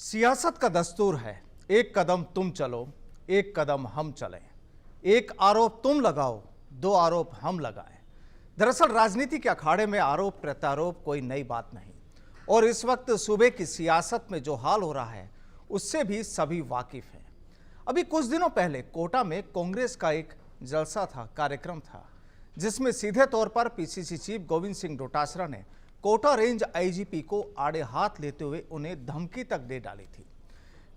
सियासत का दस्तूर है, एक कदम तुम चलो, एक कदम हम चलें, एक आरोप तुम लगाओ, दो आरोप हम लगाएं। दरअसल राजनीति के अखाड़े में आरोप प्रत्यारोप कोई नई बात नहीं और इस वक्त सूबे की सियासत में जो हाल हो रहा है उससे भी सभी वाकिफ हैं। अभी कुछ दिनों पहले कोटा में कांग्रेस का एक जलसा था, कार्यक्रम था, जिसमें सीधे तौर पर पीसीसी चीफ गोविंद सिंह डोटासरा ने कोटा रेंज आईजीपी को आड़े हाथ लेते हुए उन्हें धमकी तक दे डाली थी।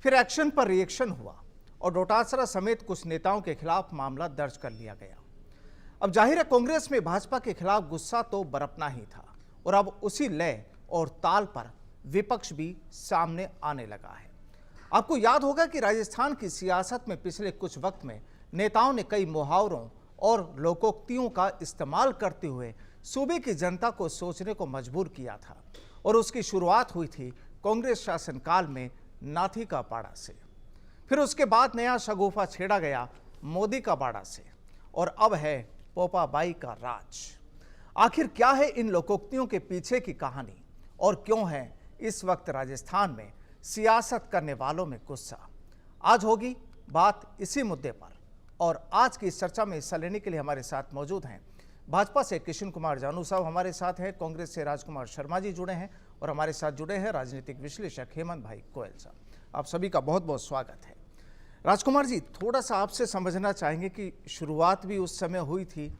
फिर एक्शन पर रिएक्शन हुआ और डोटासरा समेत कुछ नेताओं के खिलाफ मामला दर्ज कर लिया गया। अब जाहिर है कांग्रेस में भाजपा के खिलाफ गुस्सा तो बरपना ही था और अब उसी लय और ताल पर विपक्ष भी सामने आने लगा है। आपको याद होगा कि राजस्थान की सियासत में पिछले कुछ वक्त में नेताओं ने कई मुहावरों और लोकोक्तियों का इस्तेमाल करते हुए सूबे की जनता को सोचने को मजबूर किया था और उसकी शुरुआत हुई थी कांग्रेस शासनकाल में नाथी का पाड़ा से। फिर उसके बाद नया शगुफा छेड़ा गया मोदी का बाड़ा से और अब है पोपाबाई का राज। आखिर क्या है इन लोकोक्तियों के पीछे की कहानी और क्यों है इस वक्त राजस्थान में सियासत करने वालों में गुस्सा? आज होगी बात इसी मुद्दे पर और आज की इस चर्चा में हिस्सा लेने के लिए हमारे साथ मौजूद हैं भाजपा से किशन कुमार जानू साहब हमारे साथ हैं, कांग्रेस से राजकुमार शर्मा जी जुड़े हैं और हमारे साथ जुड़े हैं राजनीतिक विश्लेषक हेमंत भाई गोयल साहब। आप सभी का बहुत बहुत स्वागत है। राजकुमार जी, थोड़ा सा आपसे समझना चाहेंगे कि शुरुआत भी उस समय हुई थी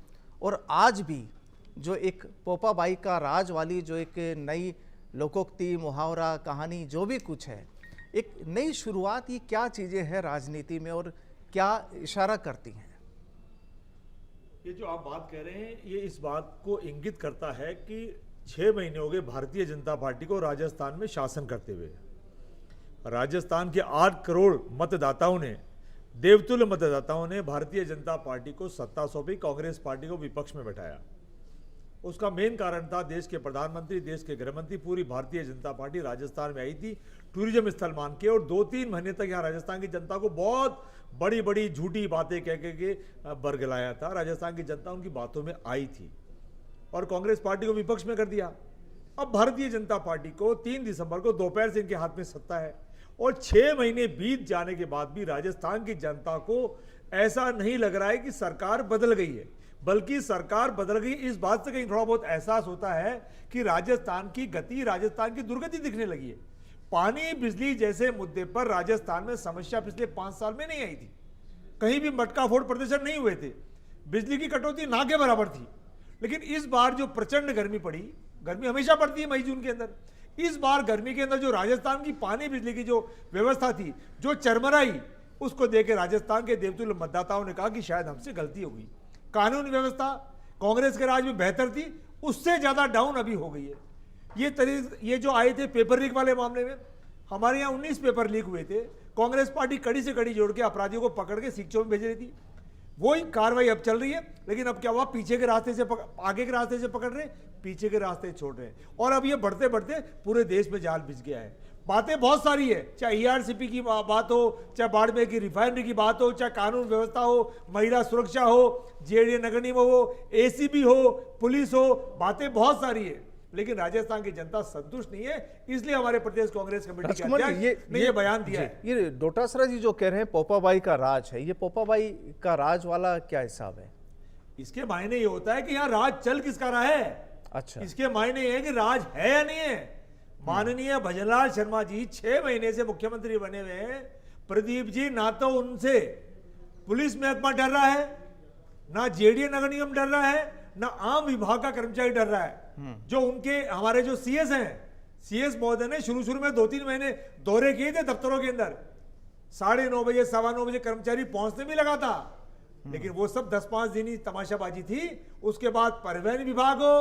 और आज भी जो एक पोपाबाई का राज वाली जो एक नई लोकोक्ति मुहावरा कहानी जो भी कुछ है, एक नई शुरुआत, ये क्या चीज़ें हैं राजनीति में और क्या इशारा करती हैं? ये जो आप बात कह रहे हैं ये इस बात को इंगित करता है कि 6 महीने हो गए भारतीय जनता पार्टी को राजस्थान में शासन करते हुए। राजस्थान के 8 करोड़ मतदाताओं ने, देवतुल्य मतदाताओं ने भारतीय जनता पार्टी को सत्ता सौंपी, कांग्रेस पार्टी को विपक्ष में बैठाया। उसका मेन कारण था देश के प्रधानमंत्री, देश के गृहमंत्री, पूरी भारतीय जनता पार्टी राजस्थान में आई थी टूरिज्म स्थल मान के और 2-3 महीने तक यहाँ राजस्थान की जनता को बहुत बड़ी बड़ी झूठी बातें कह के बरगलाया था। राजस्थान की जनता उनकी बातों में आई थी और कांग्रेस पार्टी को विपक्ष में कर दिया। अब भारतीय जनता पार्टी को 3 दिसंबर को दोपहर से इनके हाथ में सत्ता है और 6 महीने बीत जाने के बाद भी राजस्थान की जनता को ऐसा नहीं लग रहा है कि सरकार बदल गई है, बल्कि सरकार बदल गई इस बात से कहीं थोड़ा बहुत एहसास होता है कि राजस्थान की गति, राजस्थान की दुर्गति दिखने लगी है। पानी बिजली जैसे मुद्दे पर राजस्थान में समस्या पिछले 5 साल में नहीं आई थी, कहीं भी मटका फोड़ प्रदर्शन नहीं हुए थे, बिजली की कटौती ना के बराबर थी। लेकिन इस बार जो प्रचंड गर्मी पड़ी, गर्मी हमेशा पड़ती है मई जून के अंदर, इस बार गर्मी के अंदर जो राजस्थान की पानी बिजली की जो व्यवस्था थी जो चरमराई, उसको देकर राजस्थान के देवतुल्य मतदाताओं ने कहा कि शायद हमसे गलती हो गई। कानून व्यवस्था कांग्रेस के राज में बेहतर थी, उससे ज्यादा डाउन अभी हो गई है। ये जो आए थे पेपर लीक वाले मामले में, हमारे यहाँ 19 पेपर लीक हुए थे, कांग्रेस पार्टी कड़ी से कड़ी जोड़ के अपराधियों को पकड़ के शिक्षकों में भेज रही थी। वही कार्रवाई अब चल रही है, लेकिन अब क्या हुआ, पीछे के रास्ते से आगे के रास्ते से पकड़ रहे, पीछे के रास्ते छोड़ रहे और अब ये बढ़ते बढ़ते पूरे देश में जाल बिछ गया है। बातें बहुत सारी है, चाहे ईआरसीपी की बात हो, चाहे बाड़मेर की रिफाइनरी की बात हो, चाहे कानून व्यवस्था हो, महिला सुरक्षा हो, जेडीए नगर निगम हो, एसीबी हो, पुलिस हो, बातें बहुत सारी है। लेकिन राजस्थान की जनता संतुष्ट नहीं है, इसलिए हमारे प्रदेश कांग्रेस कमेटी के अध्यक्ष ने ये बयान दिया है। ये डोटासरा जी जो कह रहे हैं पोपाबाई का राज है, ये पोपाबाई का राज वाला क्या हिसाब है? इसके मायने ये होता है कि यहाँ राज चल किसका रहा है। अच्छा, इसके मायने ये है कि राज है या नहीं है। माननीय भजनलाल शर्मा जी 6 महीने से मुख्यमंत्री बने हुए हैं। प्रदीप जी, ना तो उनसे पुलिस महकमा डर रहा है, ना जेडीए नगर निगम डर रहा है, ना आम विभाग का कर्मचारी डर रहा है। जो उनके हमारे जो सीएस हैं, सीएस महोदय ने शुरू में 2-3 महीने दौरे किए थे दफ्तरों के अंदर, 9:30 बजे 9:15 बजे कर्मचारी पहुंचने भी लगा था, लेकिन वो सब 10-5 दिन ही तमाशाबाजी थी। उसके बाद परिवहन विभाग हो,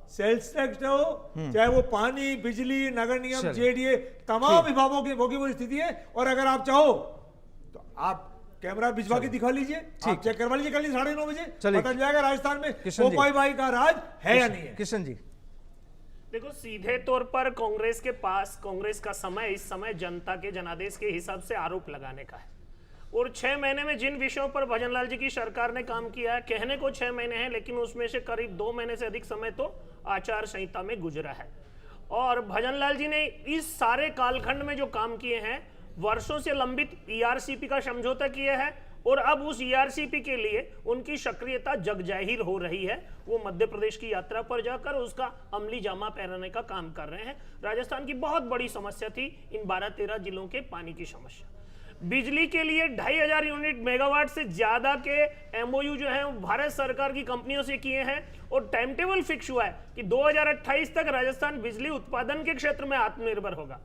सेल्स टैक्स हो, चाहे वो पानी बिजली नगर निगम जेडीए, तमाम विभागों की वो स्थिति है। और अगर आप चाहो तो आप कैमरा भिजवा के दिखा लीजिए, आप चेक करवा लीजिए, कल 9:30 बजे पता चल जाएगा राजस्थान में पोपाबाई का राज है या नहीं है। किशन जी, देखो, सीधे तौर पर कांग्रेस के पास, कांग्रेस का समय इस समय जनता के जनादेश के हिसाब से आरोप लगाने का है और 6 महीने में जिन विषयों पर भजनलाल जी की सरकार ने काम किया है, कहने को 6 महीने हैं, लेकिन उसमें से करीब 2 महीने से अधिक समय तो आचार संहिता में गुजरा है और भजनलाल जी ने इस सारे कालखंड में जो काम किए हैं, वर्षों से लंबित ईआरसीपी का समझौता किया है और अब उस ईआरसीपी के लिए उनकी सक्रियता जग जाहिर हो रही है। वो मध्य प्रदेश की यात्रा पर जाकर उसका अमली जामा पहनाने का काम कर रहे हैं। राजस्थान की बहुत बड़ी समस्या थी इन 12-13 जिलों के पानी की समस्या। बिजली के लिए 2500 यूनिट मेगावाट से ज्यादा के एमओयू जो है भारत सरकार की कंपनियों से किए हैं और टाइम टेबल फिक्स हुआ है कि 2028 तक राजस्थान बिजली उत्पादन के क्षेत्र में आत्मनिर्भर होगा।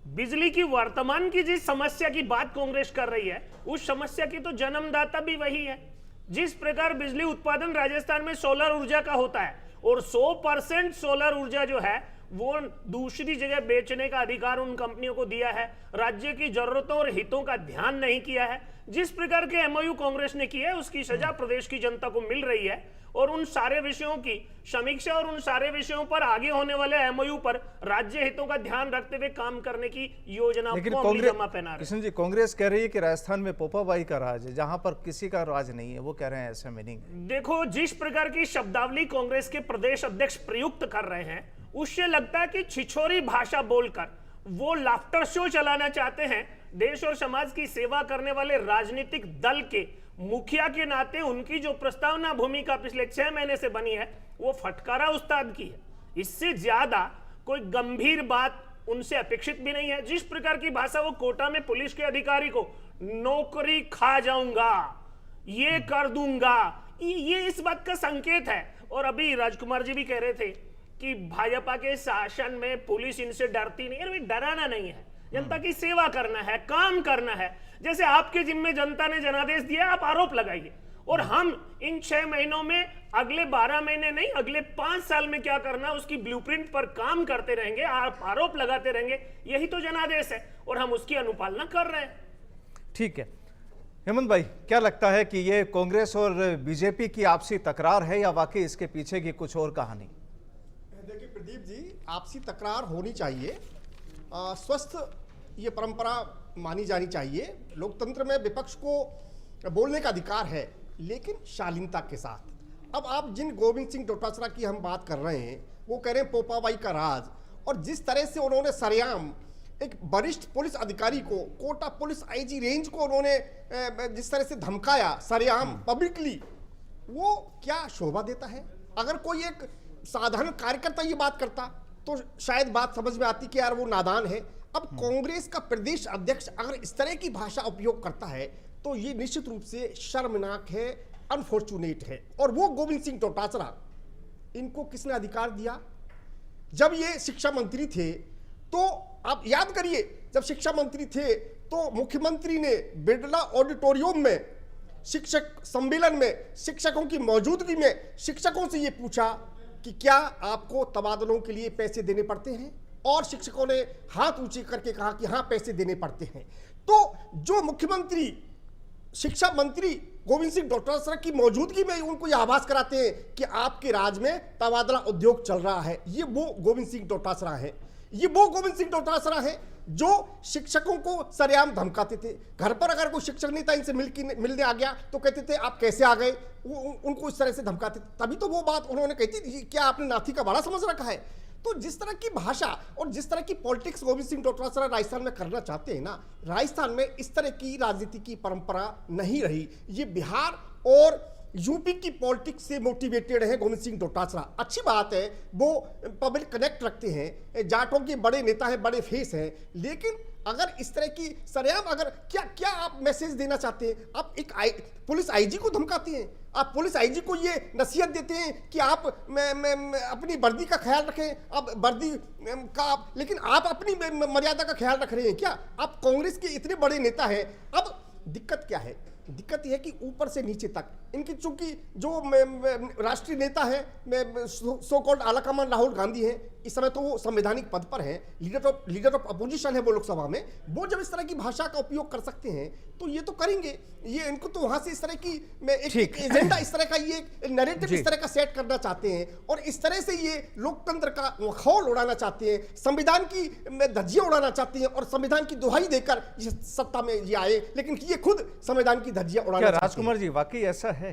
बिजली की वर्तमान की जिस समस्या की बात कांग्रेस कर रही है, उस समस्या की तो जन्मदाता भी वही है। जिस प्रकार बिजली उत्पादन राजस्थान में सोलर ऊर्जा का होता है और 100% सोलर ऊर्जा जो है वो दूसरी जगह बेचने का अधिकार उन कंपनियों को दिया है, राज्य की जरूरतों और हितों का ध्यान नहीं किया है। जिस प्रकार के एमओयू कांग्रेस ने किया है उसकी सजा प्रदेश की जनता को मिल रही है और उन सारे विषयों की समीक्षा और उन सारे विषयों पर आगे होने वाले एमओयू पर राज्य हितों का ध्यान रखते हुए काम करने की योजना लेकिन को अमली जामा पहना रहे हैं। किशन जी, कांग्रेस कह रही है कि राजस्थान में पोपाबाई का राज है, जहां पर किसी का राज नहीं है। वो कह रहे हैं ऐसा मीनिंग है। देखो, जिस प्रकार की शब्दावली कांग्रेस के प्रदेश अध्यक्ष प्रयुक्त कर रहे हैं उससे लगता है कि छिछोरी भाषा बोलकर वो लाफ्टर शो चलाना चाहते हैं। देश और समाज की सेवा करने वाले राजनीतिक दल के मुखिया के नाते उनकी जो प्रस्तावना भूमिका पिछले 6 महीने से बनी है वो फटकारा उस्ताद की है। इससे ज्यादा कोई गंभीर बात उनसे अपेक्षित भी नहीं है। जिस प्रकार की भाषा वो कोटा में पुलिस के अधिकारी को नौकरी खा जाऊंगा, ये कर दूंगा, ये इस बात का संकेत है। और अभी राजकुमार जी भी कह रहे थे कि भाजपा के शासन में पुलिस इनसे डरती नहीं है। अरे डराना नहीं है, जनता की सेवा करना है, काम करना है। जैसे आपके जिम्मे जनता ने जनादेश दिया, आप आरोप लगाइए और हम इन 6 महीनों में अगले 12 महीने नहीं, अगले 5 साल में क्या करना उसकी ब्लूप्रिंट पर काम करते रहेंगे, आप आरोप लगाते रहेंगे। यही तो जनादेश है और हम उसकी अनुपालना कर रहे हैं। ठीक है हेमंत भाई, क्या लगता है कि ये कांग्रेस और बीजेपी की आपसी तकरार है या वाकई इसके पीछे की कुछ और कहानी? देखिए प्रदीप जी, आपसी तकरार होनी चाहिए, स्वस्थ ये परंपरा मानी जानी चाहिए। लोकतंत्र में विपक्ष को बोलने का अधिकार है, लेकिन शालीनता के साथ। अब आप जिन गोविंद सिंह डोटासरा की हम बात कर रहे हैं, वो कह रहे हैं पोपाबाई का राज, और जिस तरह से उन्होंने सरेआम एक वरिष्ठ पुलिस अधिकारी को, कोटा पुलिस आईजी रेंज को उन्होंने जिस तरह से धमकाया सरेआम पब्लिकली, वो क्या शोभा देता है? अगर कोई एक साधारण कार्यकर्ता ये बात करता तो शायद बात समझ में आती कि यार वो नादान है। अब कांग्रेस का प्रदेश अध्यक्ष अगर इस तरह की भाषा उपयोग करता है तो ये निश्चित रूप से शर्मनाक है, अनफॉर्चुनेट है। और वो गोविंद सिंह डोटासरा, इनको किसने अधिकार दिया? जब ये शिक्षा मंत्री थे तो आप याद करिए, जब शिक्षा मंत्री थे तो मुख्यमंत्री ने बिरला ऑडिटोरियम में शिक्षक सम्मेलन में शिक्षकों की मौजूदगी में शिक्षकों से ये पूछा कि क्या आपको तबादलों के लिए पैसे देने पड़ते हैं, और शिक्षकों ने हाथ ऊंचे करके कहा कि हाँ पैसे देने पड़ते हैं। तो जो मुख्यमंत्री शिक्षा मंत्री गोविंद सिंह डोटासरा की मौजूदगी में उनको यह आभास कराते हैं कि आपके राज में तबादला उद्योग चल रहा है, ये वो गोविंद सिंह डोटासरा है। ये वो गोविंद सिंह डोटासरा है जो शिक्षकों को सरेआम धमकाते थे। घर पर अगर कोई शिक्षक नेता इनसे मिलने आ गया तो कहते थे आप कैसे आ गए, उनको इस तरह से धमकाते थे। तभी तो वो बात उन्होंने कही थी, क्या आपने नाथी का बड़ा समझ रखा है? तो जिस तरह की भाषा और जिस तरह की पॉलिटिक्स गोविंद सिंह डोटासरा राजस्थान में करना चाहते हैं ना, राजस्थान में इस तरह की राजनीति की परंपरा नहीं रही। ये बिहार और यूपी की पॉलिटिक्स से मोटिवेटेड है गोविंद सिंह डोटासरा। अच्छी बात है, वो पब्लिक कनेक्ट रखते हैं, जाटों के बड़े नेता हैं, बड़े फेस हैं, लेकिन अगर इस तरह की सरेआम अगर क्या आप मैसेज देना चाहते हैं? आप एक पुलिस आईजी को धमकाते हैं, आप पुलिस आईजी को ये नसीहत देते हैं कि आप अपनी वर्दी का ख्याल रखें, आप वर्दी का लेकिन आप अपनी मर्यादा का ख्याल रख रहे हैं क्या? आप कांग्रेस के इतने बड़े नेता हैं। अब दिक्कत क्या है? दिक्कत यह है कि ऊपर से नीचे तक इनकी, चूंकि जो राष्ट्रीय नेता है सो कॉल्ड आलाकमान राहुल गांधी हैं, इस समय तो वो संवैधानिक पद पर हैं, लीडर ऑफ अपोजिशन है वो लोकसभा में। वो जब इस तरह की भाषा का उपयोग कर सकते हैं तो ये तो करेंगे। ये इनको तो वहां से इस तरह की एक एजेंडा, इस तरह का ये नैरेटिव इस तरह का सेट करना चाहते हैं और इस तरह से ये लोकतंत्र का मखौल उड़ाना चाहते हैं, संविधान की धज्जियां उड़ाना चाहते हैं और संविधान की दुहाई देकर सत्ता में ये आए, लेकिन ये खुद संविधान की धज्जियां उड़ाना चाहते हैं। राजकुमार जी, वाकई ऐसा है?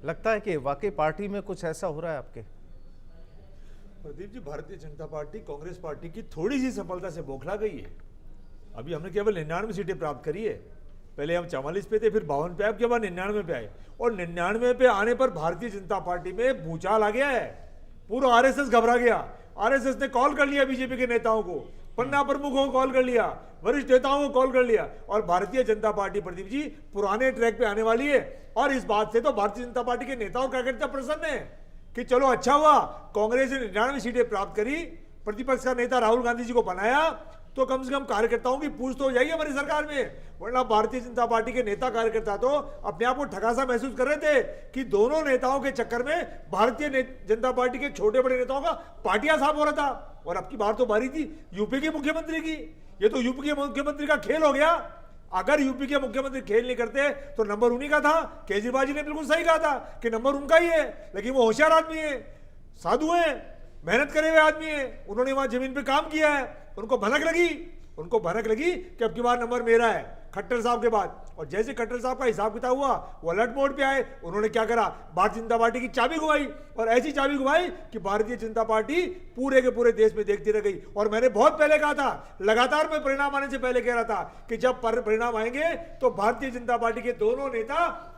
लगता है कि वाकई पार्टी में कुछ ऐसा हो रहा है आपके? प्रदीप जी, भारतीय जनता पार्टी कांग्रेस पार्टी की थोड़ी सी सफलता से बौखला गई है। अभी हमने केवल 99 सीटें प्राप्त करी है। पहले हम 44 पे थे, फिर 52 पे, अब के बाद 99 पे आए, और 99 पे आने पर भारतीय जनता पार्टी में भूचाल आ गया है। पूरा आरएसएस घबरा गया। आरएसएस ने कॉल कर लिया बीजेपी के नेताओं को, पन्ना प्रमुखों को कॉल कर लिया, वरिष्ठ नेताओं को कॉल कर लिया, और भारतीय जनता पार्टी प्रदीप जी पुराने ट्रैक पे आने वाली है। और इस बात से तो भारतीय जनता पार्टी के नेताओं कार्यकर्ता प्रसन्न है कि चलो अच्छा हुआ, कांग्रेस ने 99 सीटें प्राप्त करी, प्रतिपक्ष का नेता राहुल गांधी जी को बनाया, तो कम से कम कार्यकर्ताओं की पूछ तो हो जाएगी हमारी सरकार में। वरना भारतीय जनता पार्टी के नेता कार्यकर्ता तो अपने आप को ठगासा महसूस कर रहे थे कि दोनों नेताओं के चक्कर में भारतीय जनता पार्टी के छोटे बड़े नेताओं का पार्टियां साफ हो रहा था। और अब की बार तो बारी थी यूपी के मुख्यमंत्री की। ये तो यूपी के मुख्यमंत्री का खेल हो गया। अगर यूपी के मुख्यमंत्री खेल नहीं करते तो नंबर उन्हीं का था। केजरीवाल जी ने बिल्कुल सही कहा था कि नंबर उनका ही है, लेकिन वो होशियार आदमी है, साधु है, मेहनत करे हुए आदमी है, उन्होंने वहां जमीन पे काम किया है, उनको भनक लगी कि अब की बार नंबर मेरा है खट्टर साहब के बाद। और जैसे खट्टर साहब का हिसाब किताब हुआ, वो अलर्ट मोड पे आए। उन्होंने क्या करा, भारतीय जनता पार्टी की चाबी घुमाई, और ऐसी चाबी घुमाई कि भारतीय जनता पार्टी पूरे के पूरे देश में देखती रह गई। और मैंने बहुत पहले कहा था, लगातार मैं परिणाम आने से पहले कह रहा था कि जब परिणाम आएंगे तो भारतीय जनता पार्टी के दोनों नेता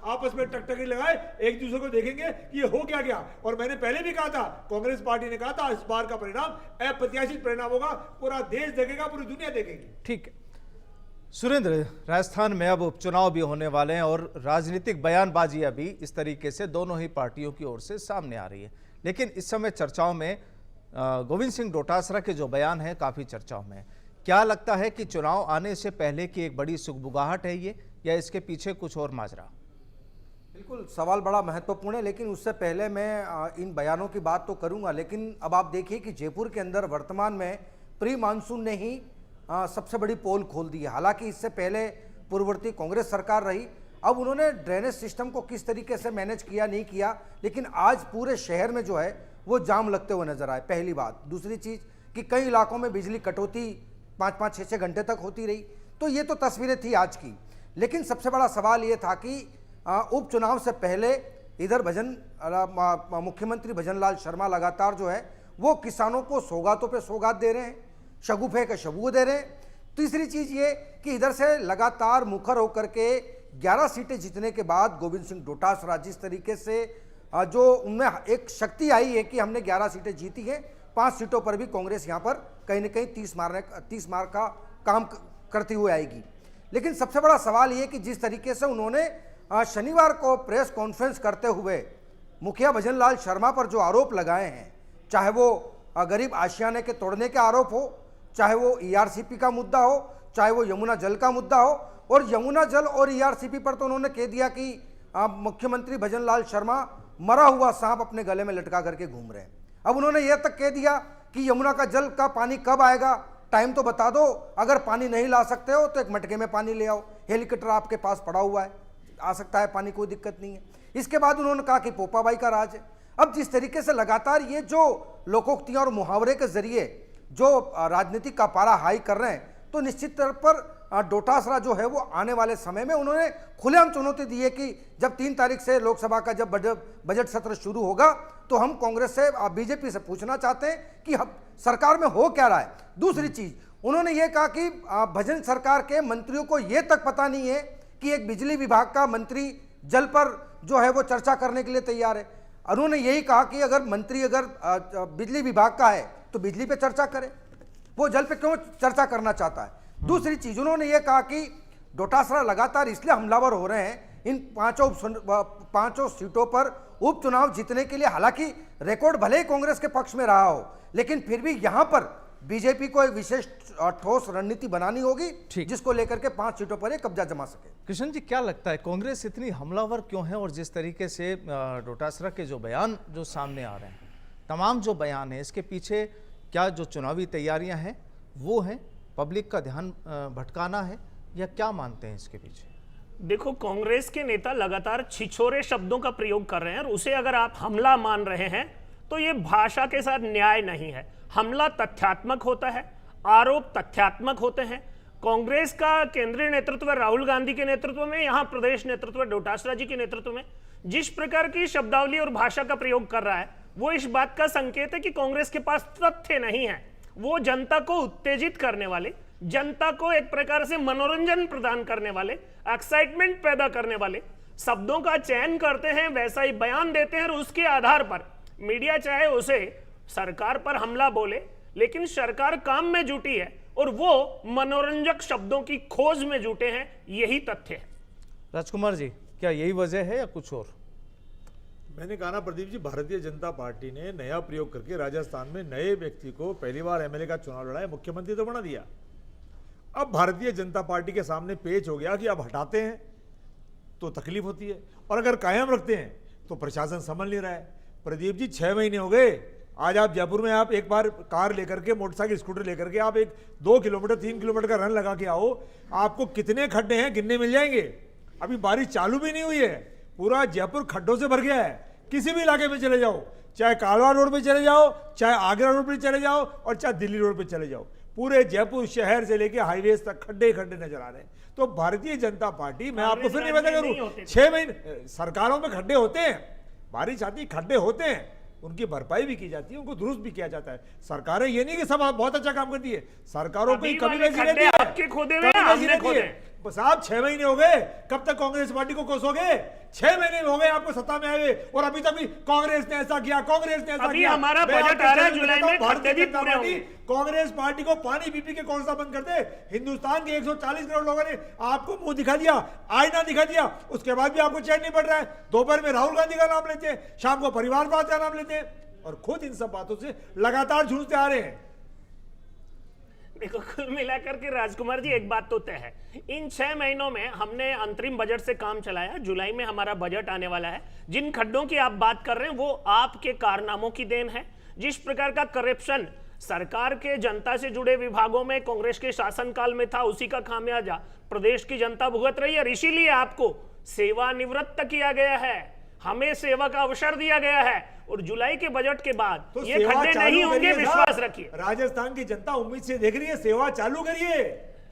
आपस में टकटकी लगाए एक दूसरे को देखेंगे ये हो क्या गया। और मैंने पहले भी कहा था, कांग्रेस पार्टी ने कहा था इस बार का परिणाम अप्रत्याशित परिणाम होगा, पूरा देश देखेगा, पूरी दुनिया देखेगी। ठीक है सुरेंद्र, राजस्थान में अब उपचुनाव भी होने वाले हैं और राजनीतिक बयानबाजी अभी इस तरीके से दोनों ही पार्टियों की ओर से सामने आ रही है, लेकिन इस समय चर्चाओं में गोविंद सिंह डोटासरा के जो बयान है काफ़ी चर्चाओं में। क्या लगता है कि चुनाव आने से पहले की एक बड़ी सुगबुगाहट है ये, या इसके पीछे कुछ और माजरा? बिल्कुल, सवाल बड़ा महत्वपूर्ण है, लेकिन उससे पहले मैं इन बयानों की बात तो करूंगा। लेकिन अब आप देखिए कि जयपुर के अंदर वर्तमान में प्री मानसून ने ही सबसे बड़ी पोल खोल दी है। हालांकि इससे पहले पूर्ववर्ती कांग्रेस सरकार रही, अब उन्होंने ड्रेनेज सिस्टम को किस तरीके से मैनेज किया नहीं किया, लेकिन आज पूरे शहर में जो है वो जाम लगते हुए नजर आए, पहली बात। दूसरी चीज़ कि कई इलाकों में बिजली कटौती 5-5, 6-6 घंटे तक होती रही। तो ये तो तस्वीरें थी आज की, लेकिन सबसे बड़ा सवाल ये था कि उपचुनाव से पहले इधर मुख्यमंत्री भजनलाल शर्मा लगातार जो है वो किसानों को सौगातों पे सौगात दे रहे हैं, शगुफे के शगुफे दे रहे हैं। तीसरी चीज़ ये कि इधर से लगातार मुखर होकर के 11 सीटें जीतने के बाद गोविंद सिंह डोटासरा जिस तरीके से जो उनमें एक शक्ति आई है कि हमने 11 सीटें जीती हैं, 5 सीटों पर भी कांग्रेस यहाँ पर कहीं ना कहीं 30 मार का काम करती हुई आएगी। लेकिन सबसे बड़ा सवाल ये कि जिस तरीके से उन्होंने शनिवार को प्रेस कॉन्फ्रेंस करते हुए मुखिया भजनलाल शर्मा पर जो आरोप लगाए हैं, चाहे वो गरीब आशियाने के तोड़ने के आरोप हो, चाहे वो ईआरसीपी का मुद्दा हो, चाहे वो यमुना जल का मुद्दा हो, और यमुना जल और ईआरसीपी पर तो उन्होंने कह दिया कि मुख्यमंत्री भजनलाल शर्मा मरा हुआ सांप अपने गले में लटका करके घूम रहे हैं। अब उन्होंने यह तक कह दिया कि यमुना का जल का पानी कब आएगा, टाइम तो बता दो, अगर पानी नहीं ला सकते हो तो एक मटके में पानी ले आओ, हेलीकॉप्टर आपके पास पड़ा हुआ है, आ सकता है पानी, कोई दिक्कत नहीं है। इसके बाद उन्होंने कहा कि पोपाबाई का राज है। अब जिस तरीके से लगातार ये जो लोकोक्तियां और मुहावरे के जरिए जो राजनीतिक का पारा हाई कर रहे हैं, तो निश्चित तौर पर डोटासरा जो है वो आने वाले समय में उन्होंने खुलेआम चुनौती दी है कि जब 3 तारीख से लोकसभा का जब बजट सत्र शुरू होगा तो हम कांग्रेस से बीजेपी से पूछना चाहते हैं कि हम सरकार में हो क्या रहा है। दूसरी चीज उन्होंने ये कहा कि भजन सरकार के मंत्रियों को ये तक पता नहीं है कि एक बिजली विभाग का मंत्री जल पर जो है वो चर्चा करने के लिए तैयार है। उन्होंने यही कहा कि अगर मंत्री बिजली विभाग का है तो बिजली पे चर्चा करे, वो जल पे क्यों चर्चा करना चाहता है। दूसरी चीज उन्होंने ये कहा कि डोटासरा लगातार इसलिए हमलावर हो रहे हैं इन पांचों सीटों पर उपचुनाव जीतने के लिए। हालांकि रिकॉर्ड भले ही कांग्रेस के पक्ष में रहा हो, लेकिन फिर भी यहां पर बीजेपी को एक विशेष ठोस रणनीति बनानी होगी जिसको लेकर के 5 सीटों पर एक कब्जा जमा सके। कृष्ण जी, क्या लगता है कांग्रेस इतनी हमलावर क्यों है, और जिस तरीके से डोटासरा के जो बयान जो सामने आ रहे हैं, तमाम जो बयान है, इसके पीछे क्या जो चुनावी तैयारियां हैं वो हैं, पब्लिक का ध्यान भटकाना है, या क्या मानते हैं इसके पीछे? देखो, कांग्रेस के नेता लगातार छिछोरे शब्दों का प्रयोग कर रहे हैं, और उसे अगर आप हमला मान रहे हैं तो ये भाषा के साथ न्याय नहीं है। हमला तथ्यात्मक होता है, आरोप तथ्यात्मक होते हैं। कांग्रेस का केंद्रीय नेतृत्व राहुल गांधी के नेतृत्व में, यहां प्रदेश नेतृत्व डोटासरा जी के नेतृत्व में जिस प्रकार की शब्दावली और भाषा का प्रयोग कर रहा है वो इस बात का संकेत है कि कांग्रेस के पास तथ्य नहीं है। वो जनता को उत्तेजित करने वाले, जनता को एक प्रकार से मनोरंजन प्रदान करने वाले, एक्साइटमेंट पैदा करने वाले शब्दों का चयन करते हैं, वैसा ही बयान देते हैं और उसके आधार पर मीडिया चाहे उसे सरकार पर हमला बोले, लेकिन सरकार काम में जुटी है और वो मनोरंजक शब्दों की खोज में जुटे हैं। यही तथ्य है। राजकुमार जी, क्या यही वजह है या कुछ और? मैंने कहा ना प्रदीप जी, भारतीय जनता पार्टी ने नया प्रयोग करके राजस्थान में नए व्यक्ति को पहली बार एमएलए का चुनाव लड़ाया, मुख्यमंत्री तो बना दिया। अब भारतीय जनता पार्टी के सामने पेच हो गया कि अब हटाते हैं तो तकलीफ होती है और अगर कायम रखते हैं तो प्रशासन संभल नहीं रहा है। प्रदीप जी 6 महीने हो गए, आज आप जयपुर में आप एक बार कार लेकर के, मोटरसाइकिल स्कूटर लेकर के आप एक 2 किलोमीटर 3 किलोमीटर का रन लगा के आओ, आपको कितने खड्डे हैं गिनने मिल जाएंगे। अभी बारिश चालू भी नहीं हुई है, पूरा जयपुर खड्डों से भर गया है। किसी भी इलाके में चले जाओ, चाहे कालवा रोड पे चले जाओ, चाहे आगरा रोड पे चले जाओ और चाहे दिल्ली रोड पे चले जाओ, पूरे जयपुर शहर से लेके हाईवेज तक खड्डे खड्डे नजर आ रहे हैं। तो भारतीय जनता पार्टी, मैं आपको फिर निवेदन करूं, 6 महीने सरकारों में खड्डे होते हैं, बारिश आती खड्डे होते हैं, उनकी भरपाई भी की जाती है, उनको दुरुस्त भी किया जाता है। सरकारें ये नहीं कि सब बहुत अच्छा काम करती है, सरकारों को कमी बेची रहती है, आपके खोदे हुए हैं, हमने खोदे। बस आप 6 महीने हो गए, कब तक कांग्रेस पार्टी को कोसोगे? 6 महीने हो गए आपको सत्ता में आए और अभी तक भी कांग्रेस ने ऐसा किया, कांग्रेस ने ऐसा अभी किया। हमारा बजट आ रहा है जुलाई में, भारतीय खर्चे भी जनता पूरे पार्टी होंगे। कांग्रेस पार्टी को पानी पी के कौन सा बंद करते? हिंदुस्तान के 140 करोड़ लोगों ने आपको मुंह दिखा दिया, आईना दिखा दिया, उसके बाद भी आपको चैन नहीं पड़ रहा है। दोपहर में राहुल गांधी का नाम लेते हैं, शाम को परिवारवाद का नाम लेते हैं और खुद इन सब बातों से लगातार जूझते आ रहे हैं। देखो, कुल मिलाकर के राजकुमार जी एक बात तो तय है, इन 6 महीनों में हमने अंतरिम बजट से काम चलाया। जुलाई में हमारा बजट आने वाला है। जिन खड्डों की आप बात कर रहे हैं वो आपके कारनामों की देन है। जिस प्रकार का करप्शन सरकार के जनता से जुड़े विभागों में कांग्रेस के शासनकाल में था, उसी का खामियाजा प्रदेश की जनता भुगत रही है। और इसीलिए आपको सेवानिवृत्त किया गया है, हमें सेवा का अवसर दिया गया है और जुलाई के बजट के बाद तो ये खड्डे नहीं होंगे, विश्वास रखिए। राजस्थान की जनता उम्मीद से देख रही है, सेवा चालू करिए,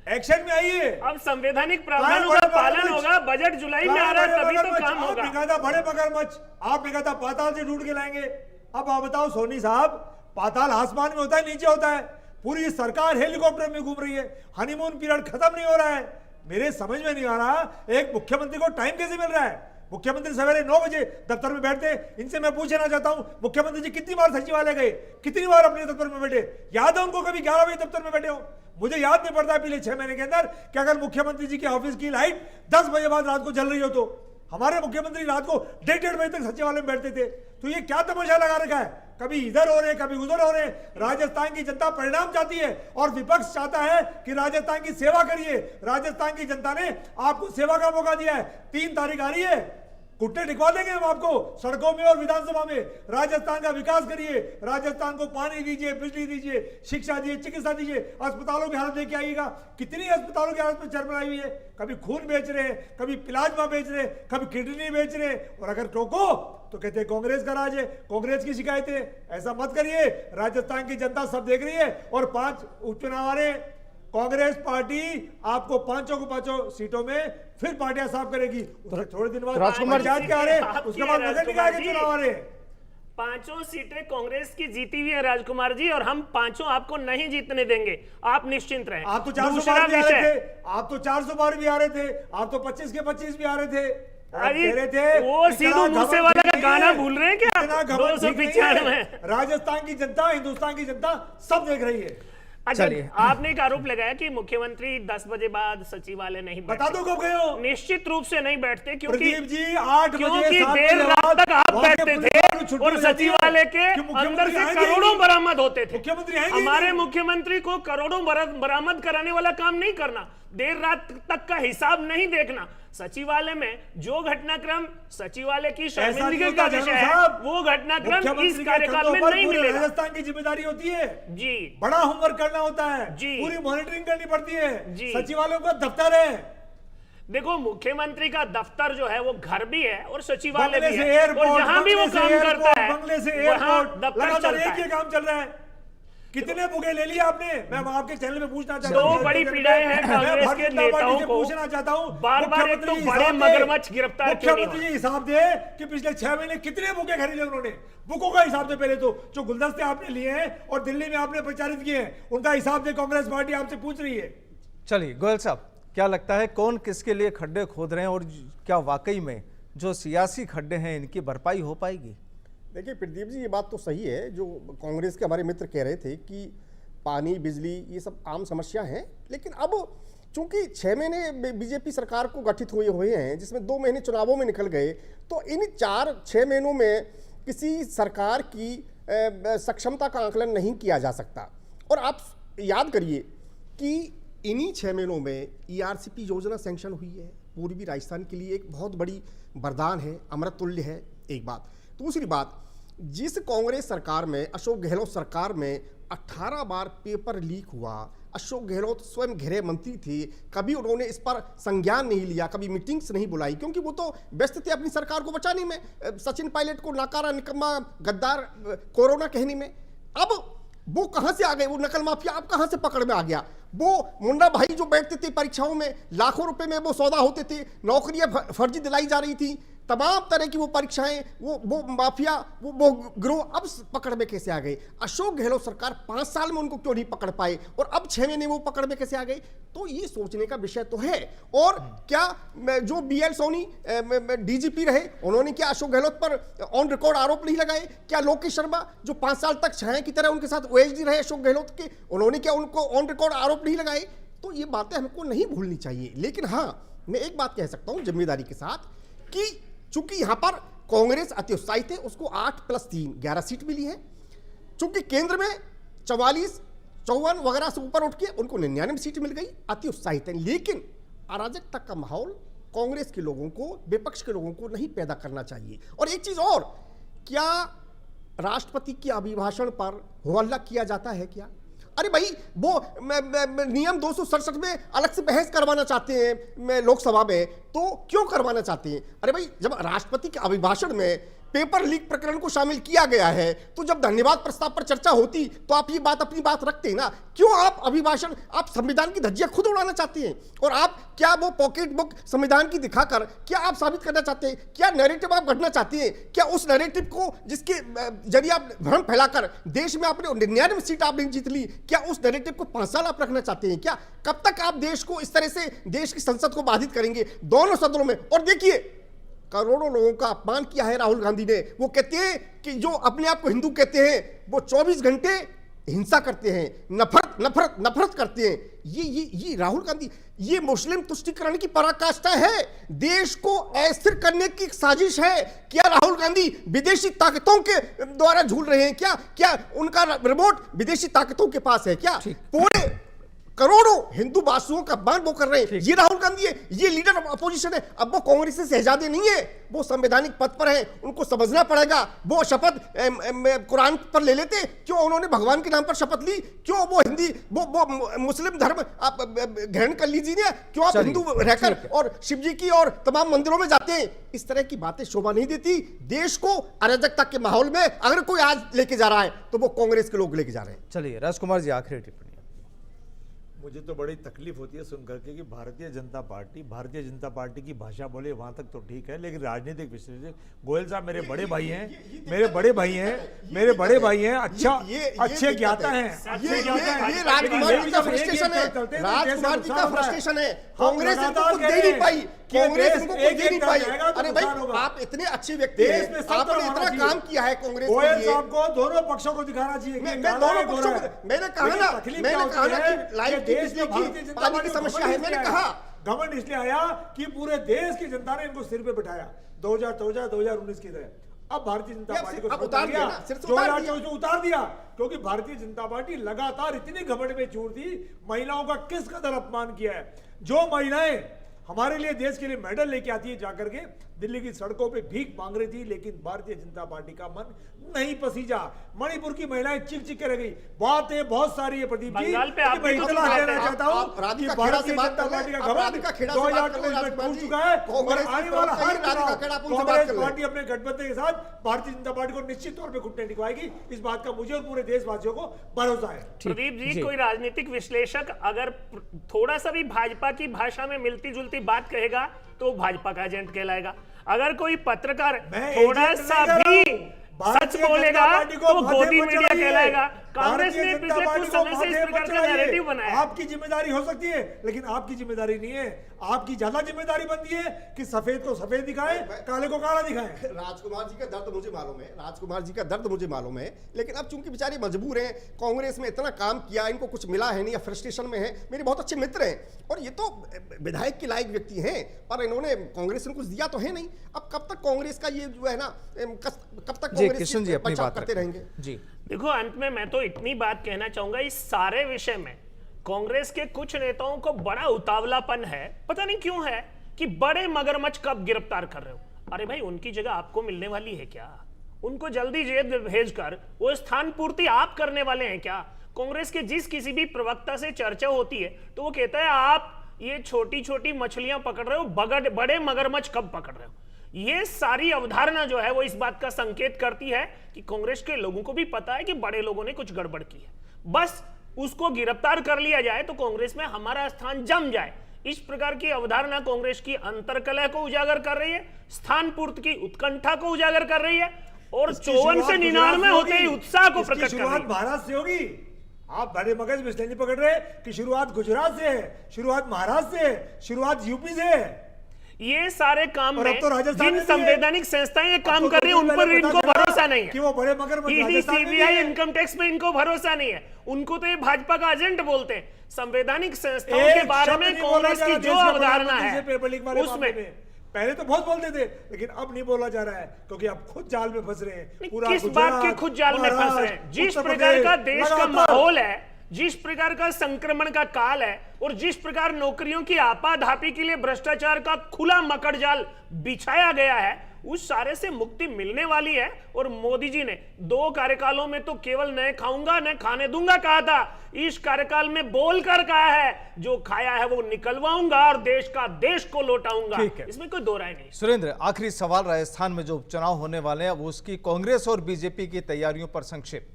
एक्शन में आइए। अब संवैधानिक प्रावधानों का पालन होगा। बजट जुलाई में आ रहा है, तभी तो काम होगा। आप था बड़े मगरमच्छ, आप था पाताल से ढूंढ के लाएंगे। अब आप बताओ सोनी साहब, पाताल आसमान में होता है, नीचे होता है? पूरी सरकार हेलीकॉप्टर में घूम रही है, हनीमून पीरियड खत्म नहीं हो रहा है। मेरे समझ में नहीं आ रहा, एक मुख्यमंत्री को टाइम कैसे मिल रहा है? मुख्यमंत्री सवेरे 9 बजे दफ्तर में बैठते। इनसे मैं पूछना चाहता हूं, मुख्यमंत्री जी कितनी बार सचिवालय गए, कितनी बार अपने दफ्तर में बैठे? याद है उनको कभी 11 बजे दफ्तर में बैठे हो? मुझे याद नहीं पड़ता पिछले 6 महीने के अंदर कि अगर मुख्यमंत्री जी के ऑफिस की लाइट 10 बजे बाद रात को जल रही हो तो। हमारे मुख्यमंत्री रात को 1:30 बजे तक सचिवालय में बैठते थे। तो ये क्या तमाशा लगा रखा है? कभी इधर हो रहे, कभी उधर हो रहे। राजस्थान की जनता परिणाम चाहती है और विपक्ष चाहता है कि राजस्थान की सेवा करिए। राजस्थान की जनता ने आपको सेवा का मौका दिया है। 3 तारीख आ रही है, घुटने टिकवा देंगे हम आपको सड़कों में और विधानसभा में। राजस्थान का विकास करिए, राजस्थान को पानी दीजिए, बिजली दीजिए, शिक्षा दीजिए, चिकित्सा दीजिए, अस्पतालों की हालत लेके आइएगा। कितनी अस्पतालों की हालत में चरमराई हुई है, कभी खून बेच रहे हैं, कभी प्लाज्मा बेच रहे हैं, कभी किडनी बेच रहे हैं, और अगर टोको तो कहते हैं कांग्रेस का राज है, कांग्रेस की शिकायतें। ऐसा मत करिए, राजस्थान की जनता सब देख रही है। और 5 उपचुनाव आ रहे हैं, कांग्रेस पार्टी आपको 5 सीटों में फिर पार्टियां साफ करेगी। थोड़े दिन बाद राजकुमार पंचायत के आ रहे, उसके बाद नगर निकाय के चुनाव आ रहे। 5 सीटें कांग्रेस की जीती हुई है राजकुमार जी, और हम 5 आपको नहीं जीतने देंगे, आप निश्चिंत रहें। आप तो 400 बार भी आ रहे थे, आप तो 400 बार भी आ रहे थे, आप तो 25 के 25 भी आ रहे थे। अरे वो सीधू मूसेवाला का गाना भूल रहे हैं क्या? 295 राजस्थान की जनता, हिंदुस्तान की जनता सब देख रही है। अच्छा, आपने एक आरोप लगाया कि मुख्यमंत्री 10 बजे बाद सचिवालय नहीं बैठते। बता दो कब गए हो? निश्चित रूप से नहीं बैठते, क्योंकि प्रदीप जी 8 बजे क्योंकि देर रात तक आप बैठते थे और सचिवालय के अंदर से करोड़ों बरामद होते थे। मुख्यमंत्री हमारे मुख्यमंत्री को करोड़ों बरामद कराने वाला काम नहीं करना, देर रात तक का हिसाब नहीं देखना। सचिवालय में जो घटनाक्रम सचिवालय की शर्मिंदगी का विषय है, वो घटनाक्रम इस कार्यकाल में नहीं मिलेगा। राजस्थान की जिम्मेदारी होती है जी, बड़ा होमवर्क करना होता है जी, पूरी मॉनिटरिंग करनी पड़ती है जी। सचिवालयों का दफ्तर है। देखो, मुख्यमंत्री का दफ्तर जो है वो घर भी है और सचिवालय बंगले भी से है, एयरपोर्ट, और जहां भी वो काम करता है बंगले से वहां एयरपोर्ट, दफ्तर लगातार चलता एक ही है। काम चल रहा है। कितने बुके ले लिए आपने? मैं आपके चैनल में पूछना चाहता दो हूं। बड़ी पीड़ाएं हैं कांग्रेस के नेताओं को। पूछना चाहता हूं, बार-बार एक तो बड़े मगरमच्छ गिरफ्तार क्यों नहीं मुख्यमंत्री जी हिसाब दे कि पिछले 6 महीने कितने बुके खरीदे उन्होंने? बुकों का हिसाब दे पहले तो, जो गुलदस्ते आपने लिए हैं और दिल्ली में आपने प्रचारित किए हैं, उनका हिसाब दे। कांग्रेस पार्टी आपसे पूछ रही है। चलिए गोयल साहब, क्या लगता है कौन किसके लिए खड्डे खोद रहे हैं और क्या वाकई में जो सियासी खड्डे हैं इनकी भरपाई हो पाएगी? देखिए प्रदीप जी, ये बात तो सही है जो कांग्रेस के हमारे मित्र कह रहे थे कि पानी, बिजली ये सब आम समस्या हैं, लेकिन अब चूंकि 6 महीने बीजेपी सरकार को गठित हुए हैं, जिसमें 2 महीने चुनावों में निकल गए, तो इन 4-6 महीनों में किसी सरकार की सक्षमता का आकलन नहीं किया जा सकता। और आप याद करिए कि इन्हीं 6 महीनों में ERCP योजना सैंक्शन हुई है, पूर्वी राजस्थान के लिए एक बहुत बड़ी वरदान है, अमृत तुल्य है। एक बात। दूसरी बात, जिस कांग्रेस सरकार में, अशोक गहलोत सरकार में 18 बार पेपर लीक हुआ, अशोक गहलोत स्वयं गृह मंत्री थे, कभी उन्होंने इस पर संज्ञान नहीं लिया, कभी मीटिंग्स नहीं बुलाई, क्योंकि वो तो व्यस्त थे अपनी सरकार को बचाने में, सचिन पायलट को नाकारा, निकम्मा, गद्दार, कोरोना कहने में। अब वो कहां से आ गए? वो नकल माफिया अब कहां से पकड़ में आ गया? वो मुंडा भाई जो बैठते थे परीक्षाओं में, लाखों रुपए में वो सौदा होते थे, नौकरियां फर्जी दिलाई जा रही थी, तमाम तरह की वो परीक्षाएं, वो माफिया, वो गिरोह अब पकड़ में कैसे आ गए? अशोक गहलोत सरकार 5 साल में उनको क्यों नहीं पकड़ पाए और अब 6 महीने वो पकड़ में कैसे आ गए? तो ये सोचने का विषय तो है। और क्या जो BL सोनी DGP रहे, उन्होंने क्या अशोक गहलोत पर ऑन रिकॉर्ड आरोप नहीं लगाए? क्या लोकेश शर्मा जो 5 साल तक छाया की तरह उनके साथ OSD रहे अशोक गहलोत के, उन्होंने क्या उनको ऑन रिकॉर्ड आरोप नहीं लगाए? तो ये बातें हमको नहीं भूलनी चाहिए। लेकिन हाँ, मैं एक बात कह सकता हूं जिम्मेदारी के साथ कि चूंकि यहां पर कांग्रेस अति उत्साहित है, उसको 8+3 11 सीट मिली है। चूंकि केंद्र में 44, 54 वगैरह से ऊपर उठ के उनको 99 सीट मिल गई, अति उत्साहित है। लेकिन अराजकता का माहौल कांग्रेस के लोगों को, विपक्ष के लोगों को नहीं पैदा करना चाहिए। और एक चीज और, क्या राष्ट्रपति के अभिभाषण पर हो हल्ला किया जाता है क्या? अरे भाई, वो नियम 267 में अलग से बहस करवाना चाहते हैं लोकसभा में, तो क्यों करवाना चाहते हैं? अरे भाई, जब राष्ट्रपति के अभिभाषण में पेपर लीक प्रकरण को शामिल किया गया है, तो जब धन्यवाद प्रस्ताव पर चर्चा होती तो आप ये बात अपनी बात रखते हैं ना। क्यों आप अभिभाषण, आप संविधान की धज्जियां खुद उड़ाना चाहते हैं? और आप क्या वो पॉकेट बुक संविधान की दिखाकर क्या आप साबित करना चाहते हैं? क्या नैरेटिव आप गढ़ना चाहते हैं? क्या उस नैरेटिव को जिसके जरिए आप भ्रम फैलाकर देश में आपने 99 सीट आपने जीत ली, क्या उस नैरेटिव को 5 साल आप रखना चाहते हैं? क्या कब तक आप देश को इस तरह से, देश की संसद को बाधित करेंगे दोनों सदनों में? और देखिए, करोड़ों लोगों का अपमान किया है राहुल गांधी ने। वो कहते हैं कि जो अपने आप को हिंदू कहते हैं, वो 24 घंटे हिंसा करते हैं, नफरत नफरत नफरत करते हैं। ये राहुल गांधी, ये मुस्लिम तुष्टीकरण की पराकाष्ठा है, देश को अस्थिर करने की एक साजिश है। क्या राहुल गांधी विदेशी ताकतों के द्वारा झूल रहे हैं? क्या उनका रिमोट विदेशी ताकतों के पास है क्या? पूरे करोड़ों हिंदू वासियों का अपमान वो कर रहे हैं, ये राहुल गांधी है, ये लीडर ऑफ अपोजिशन है। अब वो कांग्रेस से शहजादे नहीं है, वो संवैधानिक पद पर है, उनको समझना पड़ेगा। वो शपथ कुरान पर ले लेते, क्यों उन्होंने भगवान के नाम पर शपथ ली? क्यों वो हिंदी, वो मुस्लिम धर्म आप ग्रहण कर लीजिए, क्यों आप हिंदू रहकर और शिव जी की और तमाम मंदिरों में जाते हैं? इस तरह की बातें शोभा नहीं देती। देश को अराजकता के माहौल में अगर कोई आज लेके जा रहा है तो वो कांग्रेस के लोग लेके जा रहे हैं। चलिए राजकुमार जी, आखिरी टिप्पणी। मुझे तो बड़ी तकलीफ होती है सुनकर के कि भारतीय जनता पार्टी की भाषा बोले वहां तक तो ठीक है, लेकिन राजनीतिक विश्लेषक गोयल साहब मेरे बड़े भाई हैं, अच्छे ज्ञाता हैं। ये राजकुमार जी का फ्रस्ट्रेशन है, राजकुमार जी का फ्रस्ट्रेशन है। कांग्रेस इनको कुछ दे नहीं पाई, कांग्रेस इनको कुछ दे नहीं पाई। अरे भाई, आप इतने अच्छे व्यक्ति हैं, आपने इतना काम किया है कांग्रेस के लिए। साहब को दोनों पक्षों को दिखाना चाहिए। मैं दोनों पक्षों को, मैंने कहा ना कि लाइफ की बिजली की पानी की समस्या है। मैंने कहा घमंड इसलिए आया कि पूरे देश की जनता ने इनको सिर पे बिठाया 2014 2019 की तरह। अब भारतीय जनता पार्टी को उतार दिया, क्योंकि भारतीय जनता पार्टी लगातार इतनी घमंड में चूर थी। महिलाओं का किस कदर अपमान किया है। जो महिलाएं हमारे लिए, देश के लिए मेडल लेके आती है जाकर के, दिल्ली की सड़कों पे भीख मांग रही थी, लेकिन भारतीय जनता पार्टी का मन नहीं पसीजा। मणिपुर की महिलाएं चिक चिक कर गई। बातें बहुत सारी है प्रदीप जी, बंगाल पे आप मैं भी तो इतना बात कहना कर चाहता आप हूँ राधिका कि खेड़ा भारतीय से बात जनता कर पार्टी लें, का आप घमंड राधिका खेड़ा से बात कर लें, 2024 में राजकुमार टूट जी। चुका है। कांग्रेस और की आने तरफ वाला से ही हर राधिका चुनाव खेड़ा आप उनसे बात कांग्रेस कर लें। पार्टी अपने गठबंधन के साथ भारतीय जनता पार्टी को निश्चित तौर पे घुटने टिकवाएगी। इस बात का मुझे और पूरे देशवासियों को भरोसा है। प्रदीप जी, कोई राजनीतिक विश्लेषक अगर थोड़ा सा भी भाजपा की भाषा में मिलती जुलती बात कहेगा तो भाजपा का एजेंट कहलाएगा। अगर कोई पत्रकार मैं थोड़ा एजेंट सा नहीं कह भी रहा हूं। सच भारतीय बोलेगा जनता पार्टी को तो माथे गोदी पर मीडिया चढ़ाइए। कहलाएगा। कांग्रेस भारतीय ने जनता पिछले पार्टी कुछ को समय से इस माथे प्रकार पर का चढ़ाइए। नैरेटिव बनाया है। आपकी जिम्मेदारी हो सकती है, लेकिन आपकी जिम्मेदारी नहीं है। आपकी ज्यादा जिम्मेदारी बनती है कि सफेद को सफेद दिखाएं, काले को काला दिखाएं। राजकुमार जी का दर्द मुझे मालूम है, राजकुमार जी का दर्द मुझे मालूम है, लेकिन अब चूंकि बेचारे मजबूर हैं, कांग्रेस में इतना काम किया, इनको कुछ मिला है नहीं या फ्रस्ट्रेशन में है। मेरे बहुत अच्छे मित्र हैं और ये तो विधायक के लायक व्यक्ति हैं, पर इन्होंने कांग्रेस ने कुछ दिया तो है नहीं। अब कब तक कांग्रेस का ये जो है ना, कब तक जी कांग्रेस किशन जी अपनी बचाव बात करते रखें। रहेंगे? जी देखो, अंत में मैं तो इतनी बात कहना चाहूंगा, इस सारे विषय में कांग्रेस के कुछ नेताओं को बड़ा उतावलापन है। पता नहीं क्यों है कि बड़े मगरमच्छ कब गिरफ्तार कर रहे हो। अरे भाई, उनकी जगह आपको मिलने वाली है क्या? उनको जल्दी जेल भेजकर वो स्थान पूर्ति आप करने वाले हैं क्या? कांग्रेस के जिस किसी भी प्रवक्ता से चर्चा होती है तो वो कहता है आप ये छोटी छोटी मछलियां पकड़ रहे हो, बड़े मगरमच्छ कब पकड़ रहे हो। ये सारी अवधारणा जो है वो इस बात का संकेत करती है कि कांग्रेस के लोगों को भी पता है कि बड़े लोगों ने कुछ गड़बड़ की है, बस उसको गिरफ्तार कर लिया जाए तो कांग्रेस में हमारा स्थान जम जाए। इस प्रकार की अवधारणा कांग्रेस की अंतरकलह को उजागर कर रही है, स्थान पूर्ति की उत्कंठा को उजागर कर रही है और 54 से 99 होते ही उत्साह को प्रकट कर रही शुरुआत है। महाराष्ट्र से होगी। आप बड़े मगज में इसलिए नहीं पकड़ रहे कि शुरुआत गुजरात से है, शुरुआत महाराष्ट्र से है, शुरुआत यूपी से है। ये सारे काम और अब में तो राजस्थान जिन में भी है। संवैधानिक संस्थाएं ये काम तो कर रही हैं उन पर पहले इनको पता चला भरोसा नहीं है कि वो बड़े मगरमच्छ ईडी, राजस्थान में भी सीबीआई, है। इनकम टैक्स में इनको भरोसा नहीं है। उनको तो ये भाजपा का एजेंट बोलते हैं। संवैधानिक संस्थाओं के एक बारे शब्द में नहीं बोला कांग्रेस जा की रहा जो देश के अवधारणा प्रधानमंत्री से पेपर लीक वाले है मामले उसमें में। पहले तो बहुत बोलते थे, लेकिन अब नहीं बोला जा रहा है क्योंकि अब खुद जाल में फंस रहे हैं। पूरा किस बात के खुद जाल में फंस रहे हैं? जिस प्रकार का देश का माहौल है, जिस प्रकार का संक्रमण का काल है और जिस प्रकार नौकरियों की आपाधापी के लिए भ्रष्टाचार का खुला मकड़ जाल बिछाया गया है, उस सारे से मुक्ति मिलने वाली है। और मोदी जी ने 2 कार्यकालों में तो केवल न खाऊंगा न खाने दूंगा कहा था, इस कार्यकाल में बोलकर कहा है जो खाया है वो निकलवाऊंगा और देश को लौटाऊंगा। ठीक है। इसमें कोई दो राय नहीं। सुरेंद्र, आखिरी सवाल, राजस्थान में जो उपचुनाव होने वाले हैं अब उसकी कांग्रेस और बीजेपी की तैयारियों पर संक्षेप।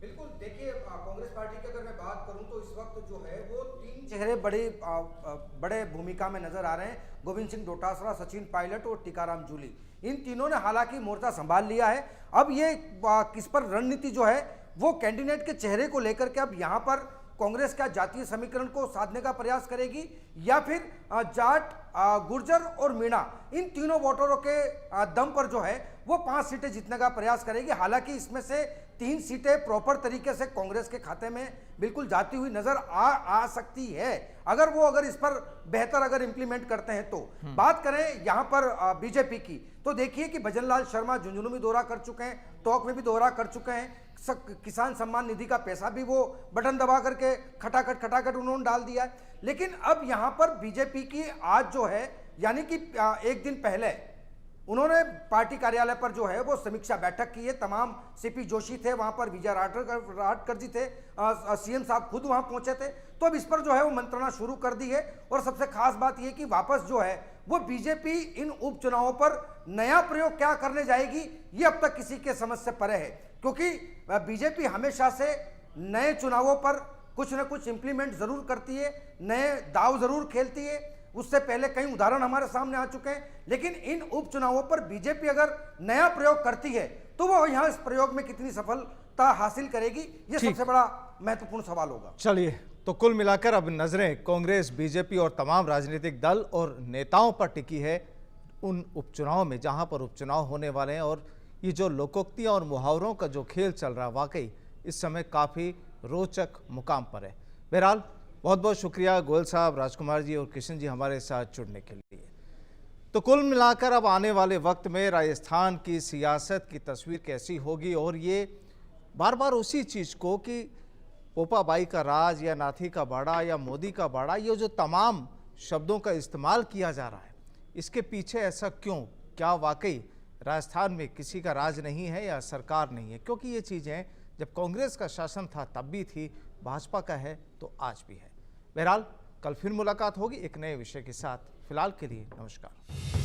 बिल्कुल, देखिए कांग्रेस पार्टी की अगर मैं बात करूं तो इस वक्त जो है वो 3 चेहरे बड़े भूमिका में नजर आ रहे हैं। गोविंद सिंह डोटासरा, सचिन पायलट और टीकाराम जूली, इन तीनों ने हालांकि मोर्चा संभाल लिया है। अब ये किस पर रणनीति जो है वो कैंडिडेट के चेहरे को लेकर के अब यहाँ पर कांग्रेस क्या जातीय समीकरण को साधने का प्रयास करेगी या फिर जाट, गुर्जर और मीणा, इन तीनों वोटरों के दम पर जो है वो 5 सीटें जीतने का प्रयास करेगी। हालांकि इसमें से 3 सीटें प्रॉपर तरीके से कांग्रेस के खाते में बिल्कुल जाती हुई नजर आ सकती है अगर इस पर बेहतर अगर इंप्लीमेंट करते हैं तो। बात करें यहां पर बीजेपी की तो देखिए कि भजनलाल शर्मा झुंझुनू में दौरा कर चुके हैं, टोंक में भी दौरा कर चुके हैं। किसान सम्मान निधि का पैसा भी वो बटन दबा करके खटाखट उन्होंने डाल दिया है। लेकिन अब यहां पर बीजेपी की आज जो है यानी कि एक दिन पहले उन्होंने पार्टी कार्यालय पर जो है वो समीक्षा बैठक की है। तमाम सीपी जोशी थे वहां पर, विजय राठकर जी थे, सीएम साहब खुद वहां पहुंचे थे। तो अब इस पर जो है वो मंत्रणा शुरू कर दी है। और सबसे खास बात यह कि वापस जो है वो बीजेपी इन उपचुनावों पर नया प्रयोग क्या करने जाएगी ये अब तक किसी के समझ से परे है, क्योंकि बीजेपी हमेशा से नए चुनावों पर कुछ न कुछ इंप्लीमेंट जरूर करती है, नए दाव जरूर खेलती है। उससे पहले कई उदाहरण हमारे सामने आ चुके हैं। लेकिन इन उपचुनावों पर बीजेपी अगर नया प्रयोग करती है तो वो यहां इस प्रयोग में कितनी सफलता हासिल करेगी, ये सबसे बड़ा महत्वपूर्ण सवाल होगा। चलिए, तो कुल मिलाकर अब नजरें कांग्रेस, बीजेपी और तमाम राजनीतिक दल और नेताओं पर टिकी है उन उपचुनाव में जहां पर उपचुनाव होने वाले हैं। और ये जो लोकोक्तियां और मुहावरों का जो खेल चल रहा है वाकई इस समय काफ़ी रोचक मुकाम पर है। बहरहाल बहुत बहुत शुक्रिया गोयल साहब, राजकुमार जी और किशन जी हमारे साथ जुड़ने के लिए। तो कुल मिलाकर अब आने वाले वक्त में राजस्थान की सियासत की तस्वीर कैसी होगी, और ये बार बार उसी चीज़ को कि पोपाबाई का राज या नाथी का बाड़ा या मोदी का बाड़ा, ये जो तमाम शब्दों का इस्तेमाल किया जा रहा है, इसके पीछे ऐसा क्यों? क्या वाकई राजस्थान में किसी का राज नहीं है या सरकार नहीं है? क्योंकि ये चीज़ें जब कांग्रेस का शासन था तब भी थी, भाजपा का है तो आज भी है। बहरहाल कल फिर मुलाकात होगी एक नए विषय के साथ। फिलहाल के लिए नमस्कार।